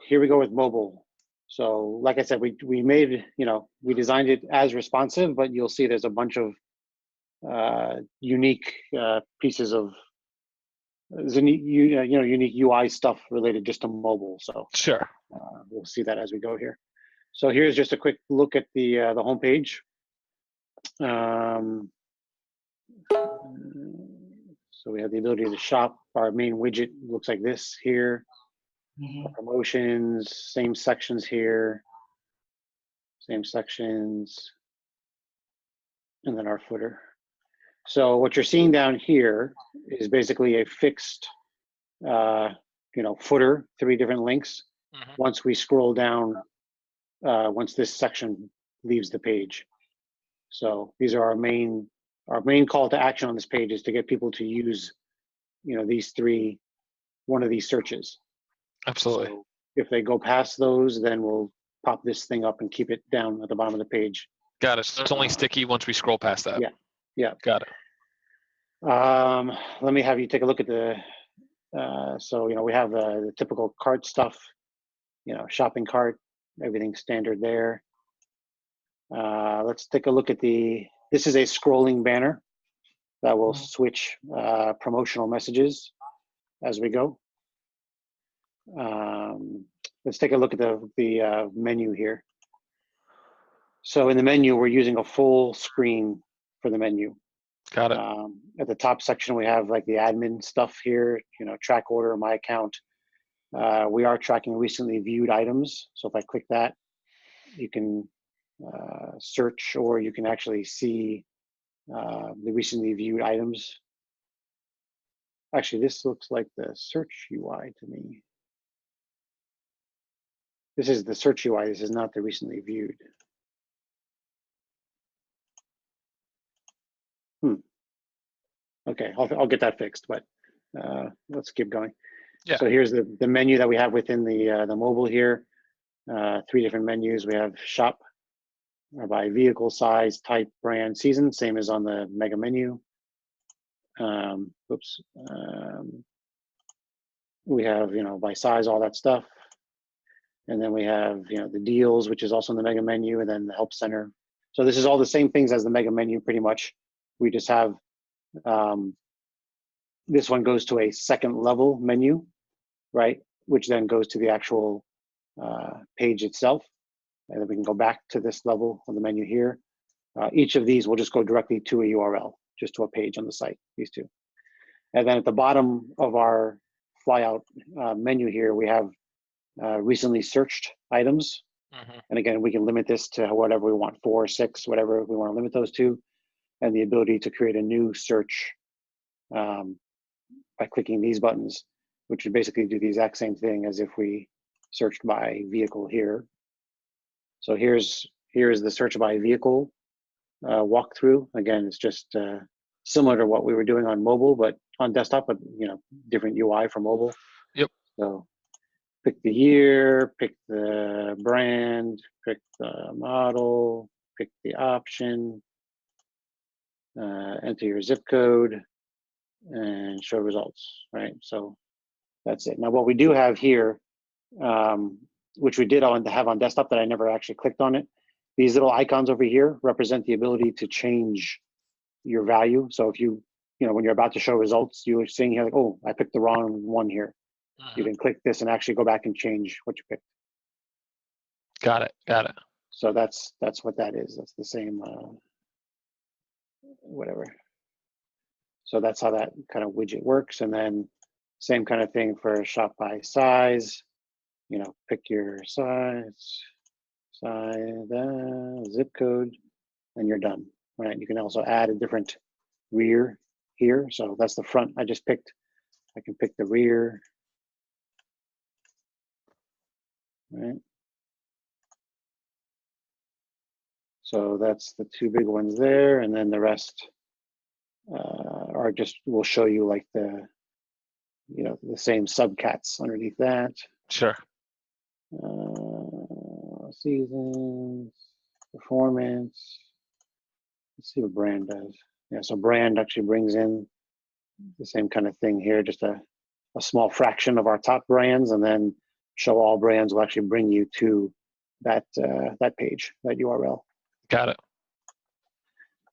here we go with mobile. So like I said, we made, we designed it as responsive, but you'll see there's a bunch of unique pieces of unique UI stuff related just to mobile. So Sure. we'll see that as we go here. So here's just a quick look at the home page. So we have the ability to shop. Our main widget looks like this here. Promotions, same sections here, same sections, and then our footer. So what you're seeing down here is basically a fixed, footer, 3 different links. Once we scroll down, once this section leaves the page. So these are our main call to action on this page is to get people to use, these 3, one of these searches. Absolutely. So if they go past those, then we'll pop this thing up and keep it down at the bottom of the page. Got it. So it's only sticky once we scroll past that. Yeah. Got it. Let me have you take a look at the, so, we have the typical cart stuff, shopping cart, everything standard there. Let's take a look at this is a scrolling banner that will switch promotional messages as we go. Let's take a look at the menu here. So in the menu, we're using a full screen for the menu. Got it. At the top section, we have like the admin stuff here, track order, my account. We are tracking recently viewed items. So if I click that, you can search, or you can actually see the recently viewed items. Actually, this looks like the search UI to me. This is the search UI. This is not the recently viewed. Okay, I'll get that fixed, but let's keep going. Yeah. So here's the menu that we have within the mobile here. 3 different menus. We have shop by vehicle, size, type, brand, season, same as on the mega menu. We have, by size, all that stuff. And then we have, the deals, which is also in the mega menu, and then the help center. So this is all the same things as the mega menu, pretty much. We just have, this one goes to a second level menu, right? Which then goes to the actual page itself. And then we can go back to this level of the menu here. Each of these will just go directly to a URL, just to a page on the site, these 2. And then at the bottom of our flyout menu here, we have recently searched items. And again, we can limit this to whatever we want, 4 or 6, whatever we want to limit those to. And the ability to create a new search by clicking these buttons, which would basically do the exact same thing as if we searched by vehicle here. So here's the search by vehicle walkthrough. Again, it's just similar to what we were doing on mobile, but on desktop, but different UI for mobile. Yep. So pick the year, pick the brand, pick the model, pick the option, enter your zip code, and show results, right? So that's it. Now what we do have here, which we did have on desktop that I never actually clicked on it, these little icons over here represent the ability to change your value. So if when you're about to show results, you're seeing here like, oh, I picked the wrong one here. You can click this and actually go back and change what you picked. Got it. So that's what that is. That's the same, whatever. So that's how that kind of widget works. And then same kind of thing for shop by size. Pick your size, zip code, and you're done, right? You can also add a different rear here. So that's the front I just picked. I can pick the rear, right? So that's the 2 big ones there. And then the rest are just, we'll show you like the same subcats underneath that. Sure. Seasons, performance. Let's see what brand does. Yeah, so brand actually brings in the same kind of thing here, just a small fraction of our top brands, and then show all brands will actually bring you to that that page, that URL. Got it.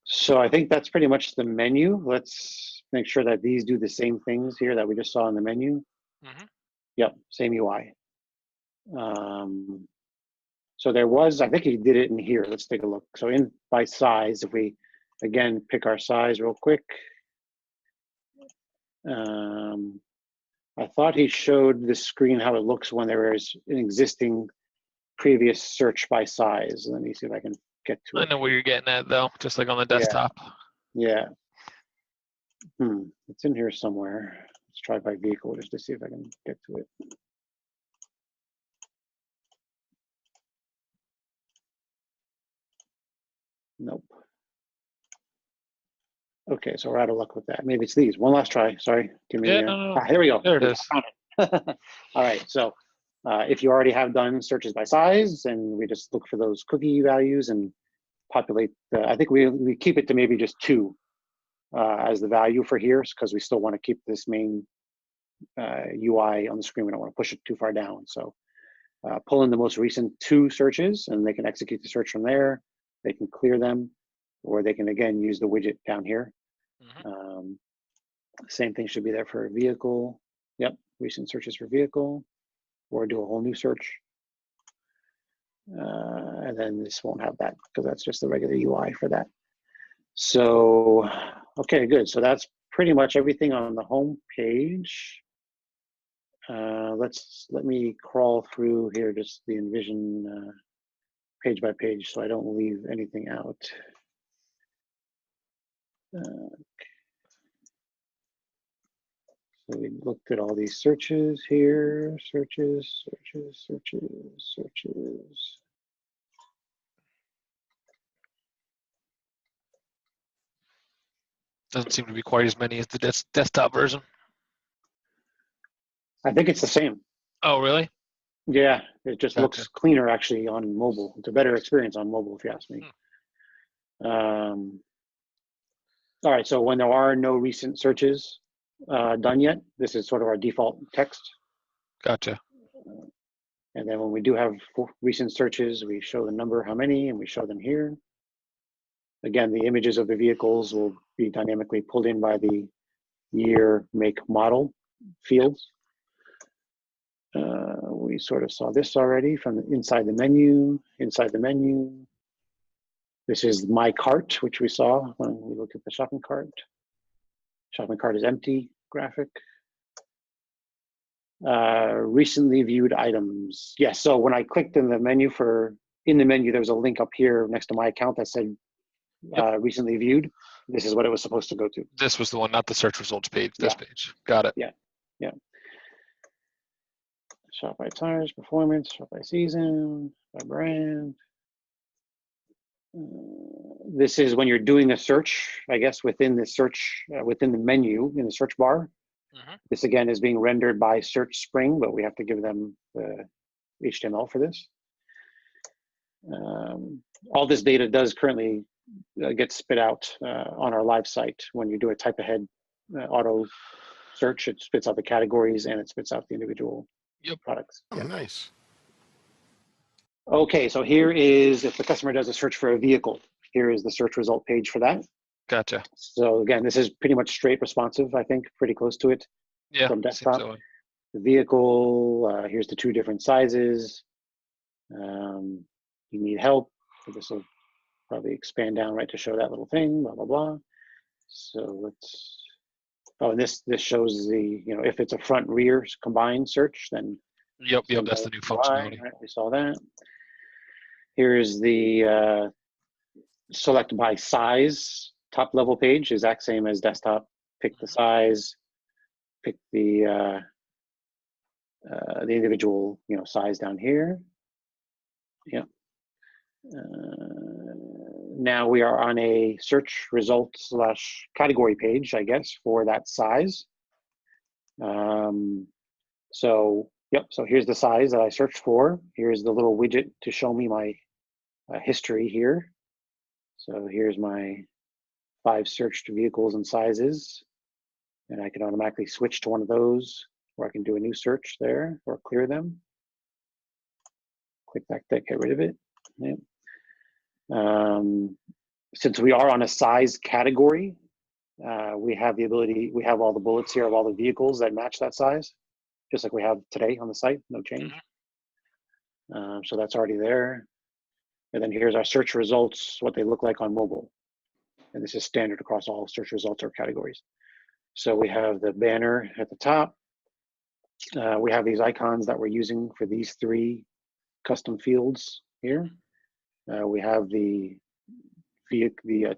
So I think that's pretty much the menu. Let's make sure that these do the same things here that we just saw in the menu. Mhm. Yep, same UI. So there was, I think he did it in here. Let's take a look. So in by size, if we again pick our size real quick. I thought he showed the screen how it looks when there is an existing previous search by size. Let me see if I can get to I it. know where you're getting at though, just like on the Yeah. desktop. Yeah. It's in here somewhere. Let's try by vehicle just to see if I can get to it. Nope. Okay, so we're out of luck with that. Maybe it's these. One last try. Sorry. Give me. Yeah, no. Here we go. There it is. Found it. All right. So if you already have done searches by size, and we just look for those cookie values and populate. I think we keep it to maybe just 2 as the value for here, because we still want to keep this main UI on the screen. We don't want to push it too far down. So pull in the most recent 2 searches, and they can execute the search from there. They can clear them, or they can again use the widget down here. Same thing should be there for a vehicle. Yep, recent searches for vehicle, or do a whole new search. And then this won't have that because that's just the regular UI for that. So, okay, good. So that's pretty much everything on the home page. Let me crawl through here, just the InVision page by page, so I don't leave anything out. So we looked at all these searches here, searches. Doesn't seem to be quite as many as the desktop version. I think it's the same. Oh, really? Yeah, it just Gotcha. looks cleaner actually on mobile. It's a better experience on mobile, if you ask me. All right, so when there are no recent searches done yet, this is sort of our default text. Gotcha. And then when we do have recent searches, we show the number, how many, and we show them here. Again, the images of the vehicles will be dynamically pulled in by the year, make, model fields. We sort of saw this already from inside the menu. This is my cart, which we saw when we looked at the shopping cart. Shopping cart is empty graphic. Recently viewed items. Yes, so when I clicked in the menu there was a link up here next to my account that said recently viewed. This is what it was supposed to go to. This was the one, not the search results page, this page. Got it. Yeah. Shop by tires, performance, shop by season, by brand. This is when you're doing a search, I guess, within the search, within the menu in the search bar. This again is being rendered by Search Spring, but we have to give them the HTML for this. All this data does currently get spit out on our live site. When you do a type ahead auto search, it spits out the categories and it spits out the individual products. Oh, nice. Okay, so here is, if the customer does a search for a vehicle, here is the search result page for that. Gotcha. So again, this is pretty much straight responsive, I think, pretty close to it. Yeah, from desktop. so. The vehicle, here's the 2 different sizes. You need help. So this will probably expand down right to show that little thing, blah, blah, blah. So let's, and this shows the, if it's a front rear combined search, then. Yep, that's the new functionality. Right, we saw that. Here's the select by size top level page, exact same as desktop. Pick the size, pick the individual, size down here. Yep. Now we are on a search result / category page, I guess, for that size. So here's the size that I searched for. Here's the little widget to show me my history here. So here's my 5 searched vehicles and sizes. And I can automatically switch to one of those, or I can do a new search there or clear them. click that, get rid of it. Yeah. Since we are on a size category, we have the ability, we have all the bullets here of all the vehicles that match that size, just like we have today on the site, no change. So that's already there. And then here's our search results, what they look like on mobile. And this is standard across all search results or categories. So we have the banner at the top. We have these icons that we're using for these 3 custom fields here. We have the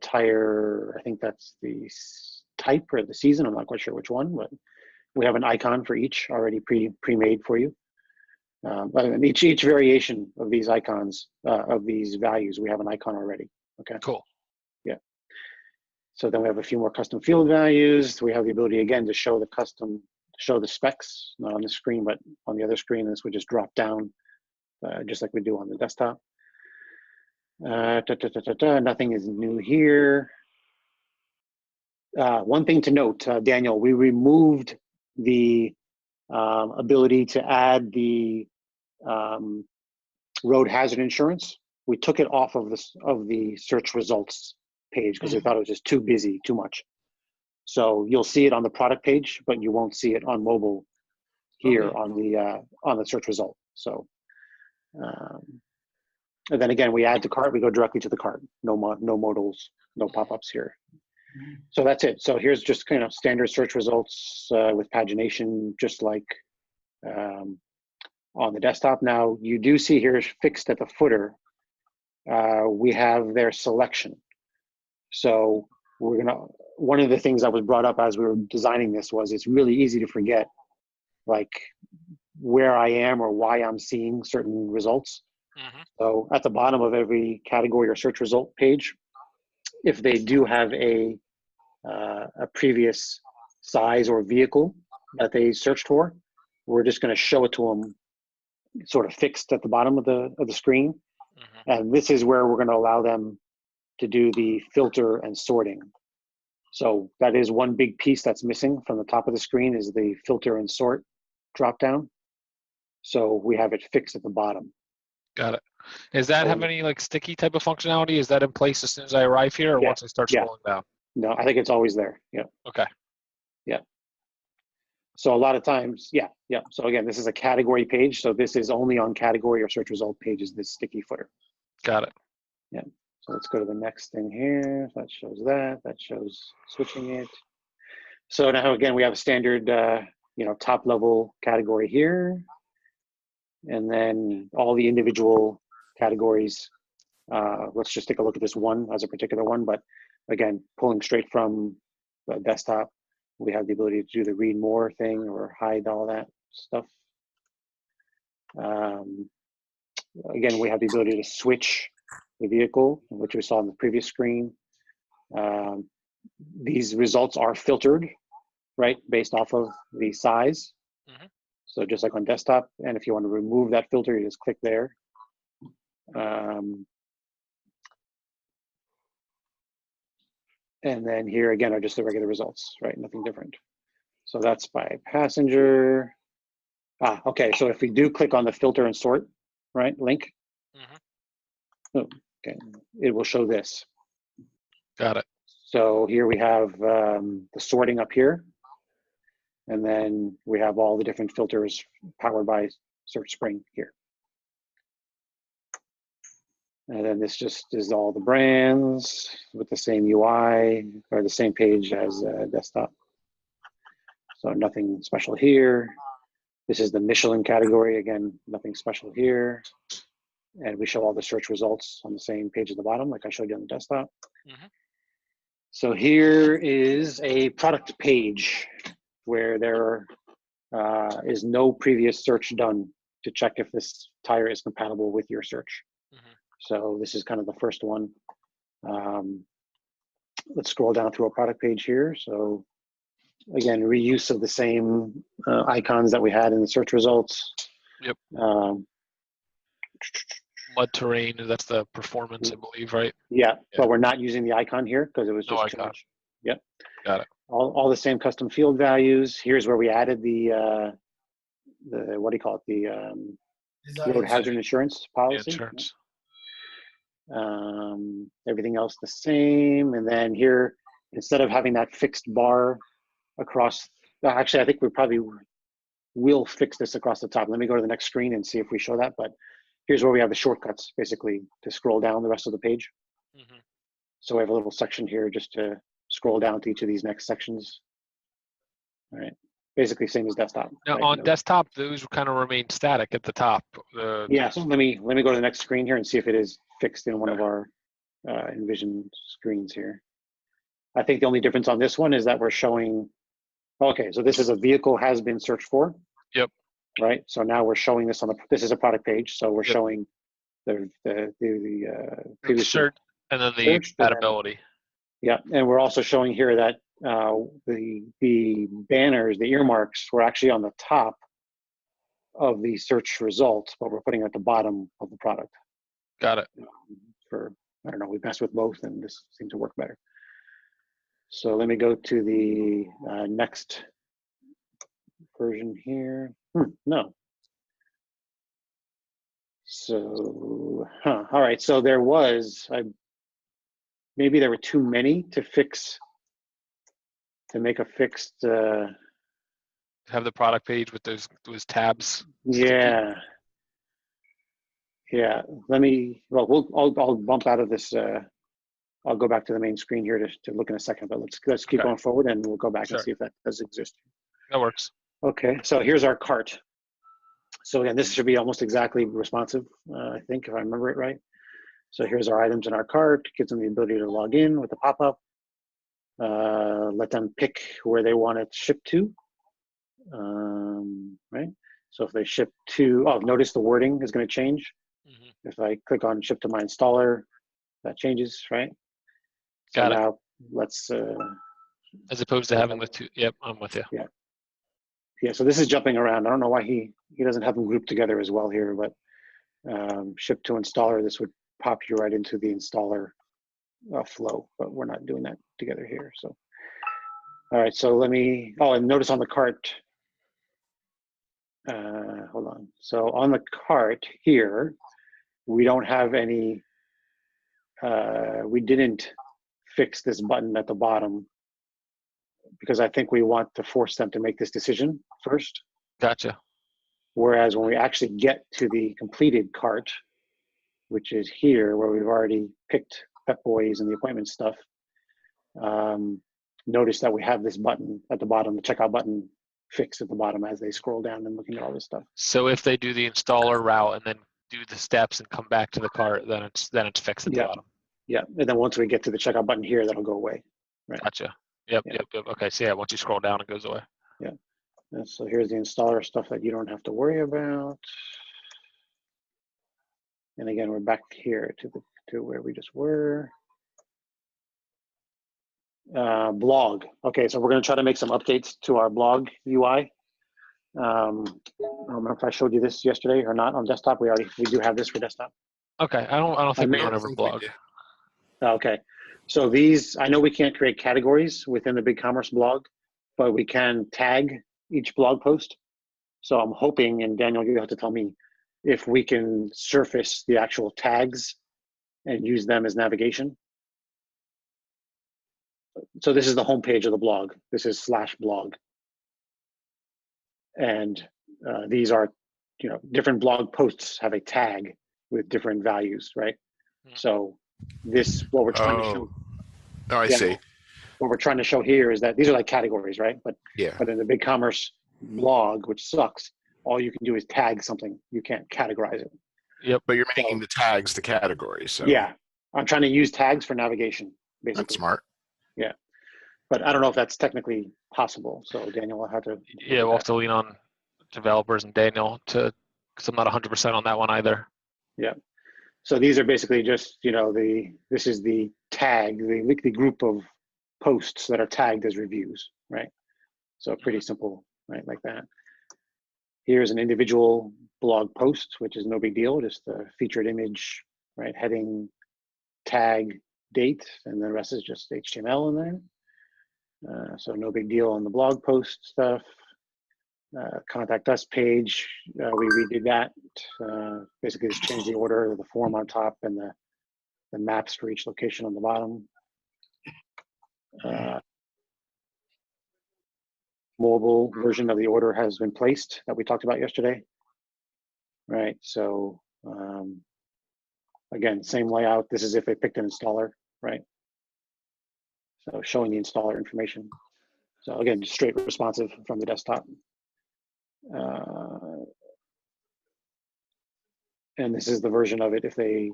tire, I think that's the type or the season, I'm not quite sure which one, but we have an icon for each already pre-made for you. But each variation of these icons, of these values, we have an icon already. Okay. Cool. Yeah. So then we have a few more custom field values. We have the ability again to show the specs, not on the screen, but on the other screen. This would just drop down, just like we do on the desktop. Nothing is new here. One thing to note, Daniel, we removed the ability to add the road hazard insurance. We took it off of the search results page because we thought it was just too busy, too much. So you'll see it on the product page, but you won't see it on mobile here on the search result. So, and then again, we add to cart, we go directly to the cart. No modals, no pop-ups here. So that's it. So here's just kind of standard search results with pagination, just like on the desktop. Now you do see here fixed at the footer, we have their selection. So one of the things that was brought up as we were designing this was it's really easy to forget like where I am or why I'm seeing certain results. So at the bottom of every category or search result page, if they do have a previous size or vehicle that they searched for, we're just going to show it to them sort of fixed at the bottom of the screen. And this is where we're going to allow them to do the filter and sorting. So that is one big piece that's missing from the top of the screen is the filter and sort drop down. So we have it fixed at the bottom. Got it. Does that have any like sticky type of functionality? Is that in place as soon as I arrive here or once I start scrolling down? No, I think it's always there. Yeah. Okay. Yeah. So a lot of times, yeah. So again, this is a category page. So this is only on category or search result pages, this sticky footer. Got it. Yeah. So let's go to the next thing here. That shows that. That shows switching it. So now again, we have a standard, top level category here. And then all the individual categories. Let's just take a look at this one as a particular one. But again, pulling straight from the desktop, we have the ability to do the read more thing or hide all that stuff. Again, we have the ability to switch the vehicle, which we saw on the previous screen. These results are filtered, right, based off of the size. So just like on desktop, and if you want to remove that filter, you just click there. And then here again are just the regular results, right? Nothing different. So that's by passenger. Okay, so if we do click on the filter and sort, right, link, okay, it will show this. Got it. So here we have the sorting up here. And then we have all the different filters powered by SearchSpring here. And then this just is all the brands with the same UI or the same page as desktop. So nothing special here. This is the Michelin category. Again, nothing special here. And we show all the search results on the same page at the bottom, like I showed you on the desktop. So here is a product page where there is no previous search done to check if this tire is compatible with your search. So this is kind of the first one. Let's scroll down through our product page here. So again, reuse of the same icons that we had in the search results. Yep. Mud terrain, that's the performance, I believe, right? Yeah, but we're not using the icon here because it was just too much. Yep. Got it. All the same custom field values. Here's where we added the what do you call it? road hazard insurance The policy. insurance. Everything else the same. And then here, instead of having that fixed bar across, actually, I think we probably will fix this across the top. Let me go to the next screen and see if we show that. But here's where we have the shortcuts, basically, to scroll down the rest of the page. Mm-hmm. So we have a little section here just to scroll down to each of these next sections. All right. Basically same as desktop. Now right? on desktop, those kind of remain static at the top. Yeah, so let me go to the next screen here and see if it is fixed in one of our Envision screens here. I think the only difference on this one is that we're showing, okay, so this is a vehicle has been searched for. Yep. Right, so now we're showing this on the, this is a product page, so we're Yep. showing the previous Insert and then the searched, and then- compatibility. Yeah, and we're also showing here that the banners, the earmarks, were actually on the top of the search results, but we're putting it at the bottom of the product. Got it. For, I don't know, we messed with both and this seemed to work better. So let me go to the next version here. No. So, all right, so there was, maybe there were too many to fix, to make a fixed, Have the product page with those tabs. yeah. Yeah, let me, well, I'll bump out of this, I'll go back to the main screen here to look in a second, but let's keep Okay. going forward and we'll go back Sure. and see if that does exist. That works. Okay, so here's our cart. So again, this should be almost exactly responsive, I think, if I remember it right. So here's our items in our cart, gives them the ability to log in with the pop-up, let them pick where they want it shipped to, right? So if they ship to, oh, notice the wording is going to change. Mm-hmm. If I click on ship to my installer, that changes, right? So Got it. now let's, As opposed to having the two. Yep, I'm with you. yeah, so this is jumping around. I don't know why he doesn't have them grouped together as well here, but ship to installer, this would pop you right into the installer flow, but we're not doing that together here. So, all right, so let me, oh, and notice on the cart, hold on. So on the cart here, we don't have any, we didn't fix this button at the bottom because I think we want to force them to make this decision first. Gotcha. Whereas when we actually get to the completed cart, which is here where we've already picked Pep Boys and the appointment stuff, notice that we have this button at the bottom, the checkout button fixed at the bottom as they scroll down and looking at all this stuff. So if they do the installer route and then do the steps and come back to the cart, then it's fixed at the bottom. Yeah, and then once we get to the checkout button here, that'll go away. Right. Gotcha. Yep, Yeah. yep. Okay, so yeah, once you scroll down, it goes away. Yeah. And so here's the installer stuff that you don't have to worry about. And again, we're back here to where we just were. Blog. Okay, so we're going to try to make some updates to our blog UI. I don't remember if I showed you this yesterday or not on desktop. We do have this for desktop. Okay, I don't think we went over think blog. we did. Okay, so these, I know we can't create categories within the BigCommerce blog, but we can tag each blog post. So I'm hoping, and Daniel, you have to tell me, if we can surface the actual tags and use them as navigation. So this is the homepage of the blog. This is /blog. And these are, different blog posts have a tag with different values, right? So this, what we're trying to show. Oh, I see. What we're trying to show here is that these are like categories, right? But in the BigCommerce blog, which sucks, all you can do is tag something. You can't categorize it. Yep. But you're making the tags the categories. So yeah, I'm trying to use tags for navigation, basically. that's smart. Yeah, but I don't know if that's technically possible. So Daniel will have to. Yeah, we'll have to lean on developers and Daniel because I'm not 100% on that one either. Yeah. So these are basically just, this is the tag, the group of posts that are tagged as reviews, right? So pretty simple, right? Like that. Here's an individual blog post, which is no big deal, just a featured image, right? Heading, tag, date, and the rest is just HTML in there. So no big deal on the blog post stuff. contact us page, we redid that. Basically just changed the order of the form on top and the maps for each location on the bottom. Mobile version of the order has been placed that we talked about yesterday. Right, so again, same layout. This is if they picked an installer, right? So showing the installer information. So again, just straight responsive from the desktop. And this is the version of it if they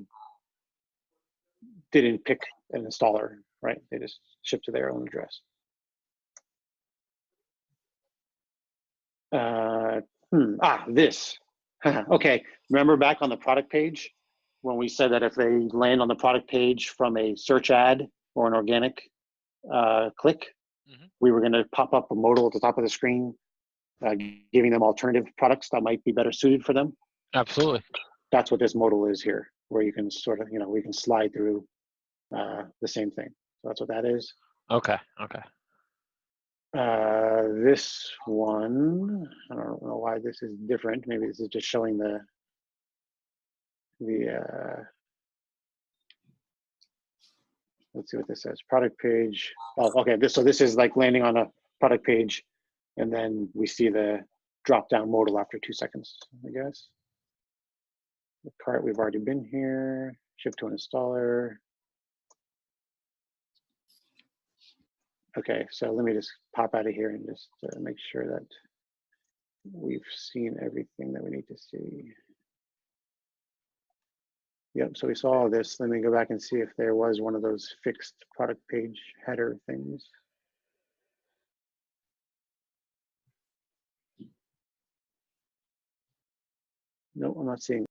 didn't pick an installer, right? They just ship to their own address. This. Okay, remember back on the product page when we said that if they land on the product page from a search ad or an organic click, we were going to pop up a modal at the top of the screen, giving them alternative products that might be better suited for them. Absolutely. That's what this modal is here, where you can sort of, we can slide through the same thing. So that's what that is. Okay. Okay. This one, I don't know why this is different. Maybe this is just showing the let's see what this says. Product page. Oh, okay. So this is like landing on a product page, and then we see the drop-down modal after 2 seconds, I guess. The cart, we've already been here. Ship to an installer. Okay, so let me just pop out of here and just make sure that we've seen everything that we need to see. Yep, so we saw all this. Let me go back and see if there was one of those fixed product page header things. No, I'm not seeing